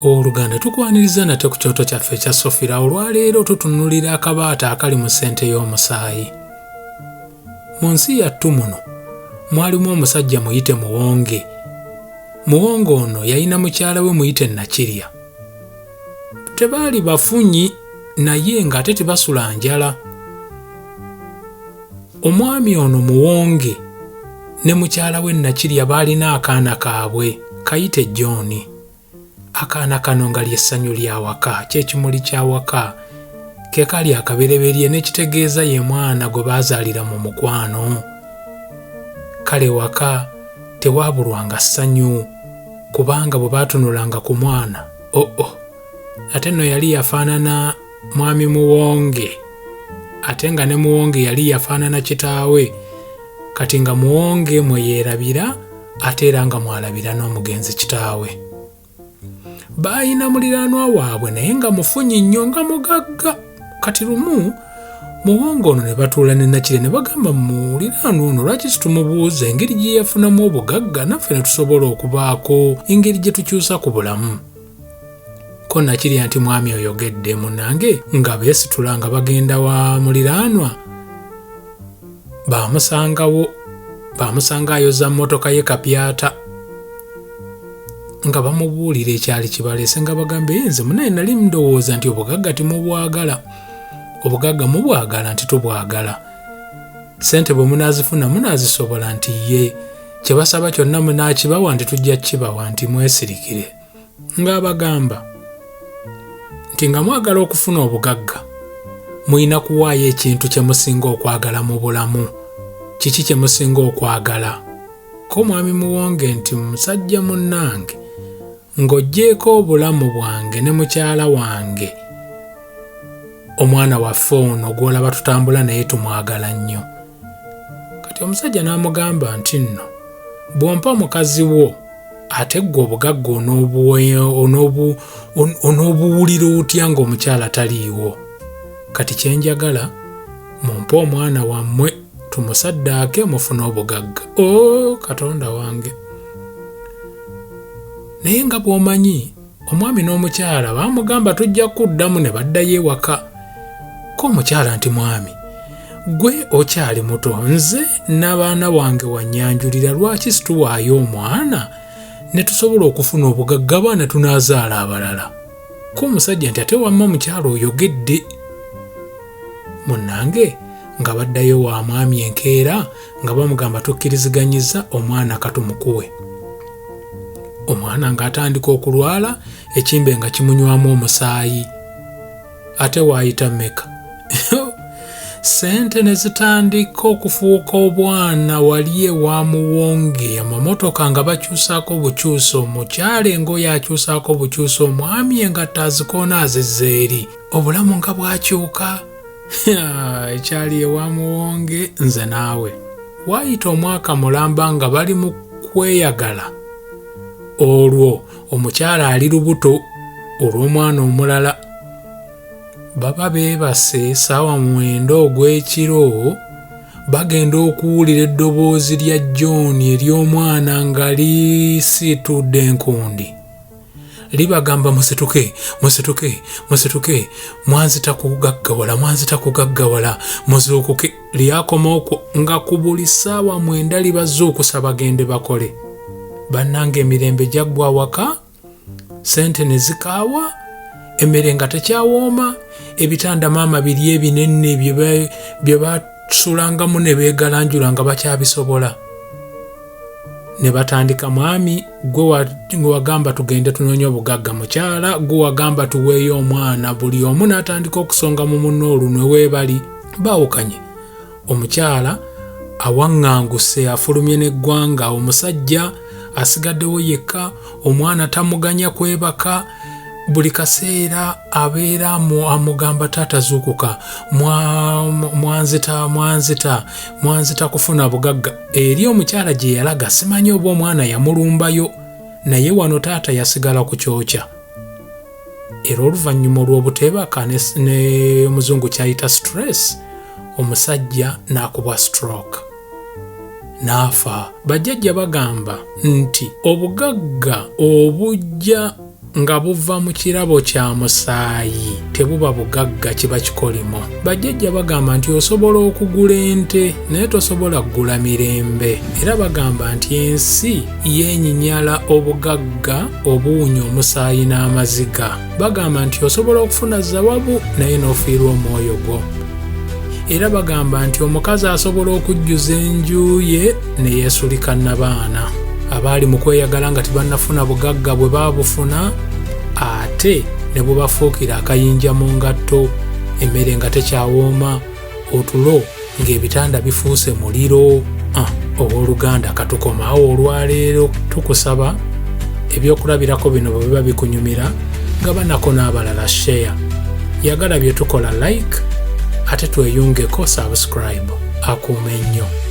Oluganda tukwaniriza nate ku kyoto kyaffe ekya Sofira olwaleero tutunulira akabaata akali mu ssente y'omusaayi. Mu nsi yattu muno mwalimu omusajja muyite Muwonge. Muwonge ono yalina mukyala we muyite Nakirya. Tebaali bafunyi naye ng'ate tebasula njala. Omwami ono Muwonge ne mukyala we Nakirya baalina akaana kaabwe kayite John. Akaana kano nga ly'essanyu ly'awaka, ky'ekimuli ky'awaka, ke kali akabereberye n'ekitegeeza ye mwana gwe baazaalira mu mukwano. Kale waka tewaabulwanga ssanyu, kubanga bwe baatunulanga ku mwana, ate nno yali yafaanana mwami Muwonge, ate nga ne Muwonge yali yafaanana kitaawe, kati nga Muwonge mwe yeerabira ate era nga mwalabira n'omugenzi kitaawe. Baayina muliraanwa waabwe naye nga mufunyi nnyo nga mugagga. Kati lumu Muwonge ono ne batuula ne Nakirya ne bagamba muliraanwa ono lwaki situmubuuza engeri gye yafunamu obugagga naffe ne tusobola okubaako engeri gye tukyusa ku bulamu. Ko Nakirya nti mwami oyogedde munnange nga beesitula nga bagenda wa muliraanwa. Baamusanga ayoza mmotoka ye kapyata nga bamubuulira ekyali kibaleese nga bagamba nze munaye nali ndowooza nti obugagga timubwagala. Obugagga mubwagala nti tubwagala. Ssente bwe munaazifuna munaazisobola nti ye kye basaba kyonna munaakibawa nti tujja kibawa nti mwesirikire. Ng'abagamba nti nga mwagala okufuna obugagga muyina kuwaayo ekintu kye musinga okwagala mu bulamu. Kiki kye musinga okwagala? Ko mwami Muwonge nti musajja munnange ng'oggyeko obulamu bwange ne mukyala wange, omwana waffe ono gw'olaba tutambula naye tumwagala nnyo. Kati omusajja n'amugamba nti nno bw'ompa mukazi wo ate ggwe obugagga onoobuwulira otya ng'omukyala taliiwo? Kati kye njagala mumpe omwana wammwe tumusaddaake mufune obugagga. Katonda wange! Naye nga bw'omanyi omwami n'omukyala baamugamba tujja kuddamu ne baddayo ewaka. Ko omukyala nti mwami gwe okyali muto, nze n'abaana wange wannyanjulira, lwaki situwaayo omwana ne tusobola okufuna obugagga abaana tunaazaala abalala? Ko omusajja nti ate wamma mukyala oyogedde. Munnange nga baddayo wa mwami enkeera nga bamugamba tukkiriziganyiza omwana katumukuwe. Omwana ng'atandika okulwala, ekimbe nga kimunywamu omusaayi. Ate waayita mmeka? Ssente ne zitandika okufuuka obwana wali ewa Muwonge, amamotoka nga bakyusaako bukyusa, omukyala engoye akyusaako bukyusa, omwami engatta azikoona azizza eri. Obulamu nga bwakyuka. Ekyali ewa Muwonge nze naawe. Waayita omwaka mulamba nga bali mu kweyagala. Olwo omukyala ali lubuto olw'omwana omulala. Baba beebase ssaawa 9 ogw'ekiro bagenda okuwulira eddoboozi lya John ery'omwana nga lisiitudde enkundi. Libagamba musituke, musituke, musituke, mwanzita kugaggawala, muzuukuke. Lyakoma okwo nga ku buli ssaawa 9 libazuukusa bagende bakole. Bannange emirembe gyaggwa awaka, ssente ne zikaawa, emmere nga tekyawooma, ebitanda maama biri ebinene bye basulangamu ne beegalanjula nga bakyabisobola. Ne batandika mwami gwe wagamba tugende tunoonye obugagga, mukyala gwe wagamba tuweeyo omwana, buli omu n'atandika okusonga mu munno olunwe weebali. Baawukanye. Omukyala awaŋŋanguse afulumye n'eggwanga, omusajja asigaddewo yekka, omwana tamuganya kwebaka, buli kaseera abeera amugamba taata zuukuka, mwanzita kufuna bugagga. Eri omukyala gye yalaga simanyi oba omwana yamulumbayo, naye wano taata yasigala ku kyokya. Era oluvannyuma olw'obuteebaka ne muzungu kyayita stress, omusajja n'akubwa stroke n'afa. Bajjajja bagamba nti obugagga obujja nga buva mu kirabo kya musaayi tebuba bugagga kiba kikolimo. Bajjajja bagamba nti osobola okugula ente naye tosobola kugula mirembe, era bagamba nti ensi yeenyinyala obugagga obuwunya omusaayi n'amaziga. Bagamba nti osobola okufuna zawabu naye n'ofiirwa omwoyo gwo. Era bagamba nti omukazi asobola okujjuza enju ye ne yeesulika nabaana. Abaali mu kweyagala nga tibannafuna bugagga bwe baabufuna ate ne bubafuukira akayinja mu ngatto, emmere nga tekyawooma, otulo ng'ebitanda bifuuse muliro. Owooluganda katukomaawo olwaleero, tukusaba ebyokulabirako bino bwe biba bikunyumira gabanako n'abalala share, yagala bye tukola like ate tweyungeko subscribe. Akuume nnyo.